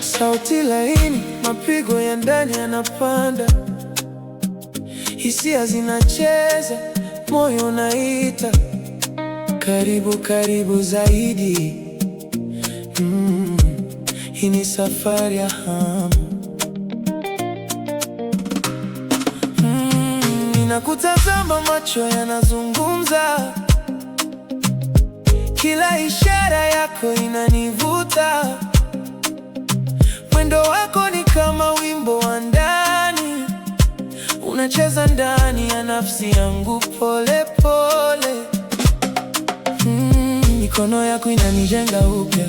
Sauti laini, mapigo ya ndani yanapanda, hisia zinacheza, moyo unaita karibu, karibu zaidi. Hii ni safari ya hamu. Ninakutazama, macho yanazungumza, kila ishara yako inanivuta. Mwendo wako ni kama wimbo wa ndani, unacheza ndani ya nafsi yangu pole pole. Mikono yako inanijenga upya,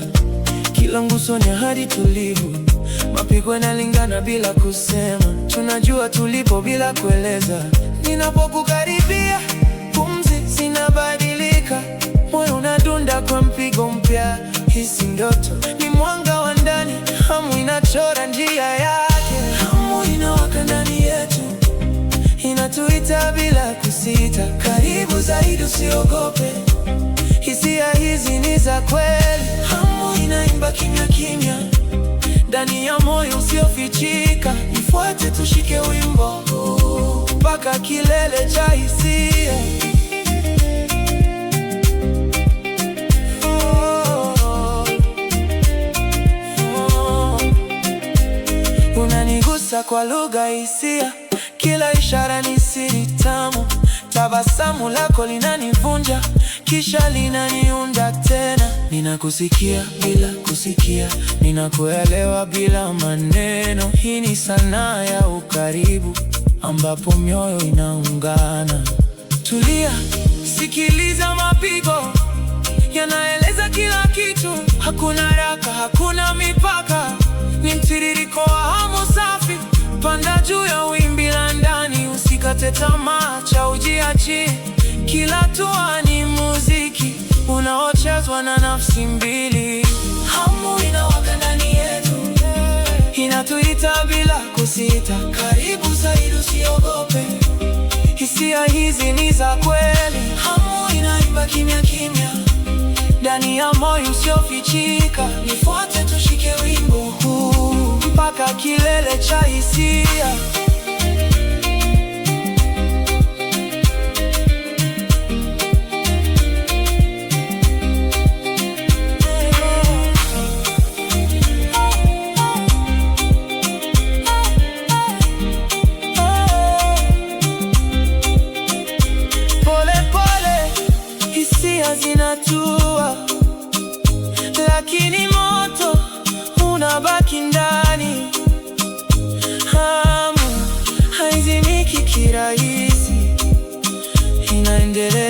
kila nguso ni ahadi tulivu. Mapigo yanalingana bila kusema, tunajua tulipo bila kueleza. Ninapokukaribia, pumzi zinabadilika, moyo unadunda kwa mpigo mpya. Hii si ndoto, ni mwanga wa ndani, hamu inachora njia yake. Hamu inawaka ndani yetu, inatuita bila kusita. Karibu zaidi, usiogope, hisia hizi ni za kweli. Hamu inaimba kimya kimya ndani ya moyo usiofichika. Nifuate, tushike wimbo huu mpaka kilele cha hisia. Unanigusa kwa lugha hisia, kila ishara ni siri tamu. Tabasamu lako linanivunja, kisha linaniunda tena. Ninakusikia bila kusikia, ninakuelewa bila maneno. Hii ni sanaa ya ukaribu, ambapo mioyo inaungana. Tulia, sikiliza mapigo, yanaeleza kila kitu. Hakuna haraka, hakuna mipaka, ni mtiririko wa hamu safi. Panda juu ya wimbi la ndani, usikate tamaa, cha ujiachie. Kila hatua ni muziki unaochezwa na nafsi mbili. Hamu inawaka ndani yetu, inatuita bila kusita. Karibu zaidi, usiogope, hisia hizi ni za kweli. Hamu inaimba kimya kimya ndani ya moyo usiofichika. Nifuate, tushike wimbo huu mpaka kilele cha hisia. Pole pole hisia zinatua, lakini moto unabaki ndani. Hamu haizimiki kirahisi, inaendelea.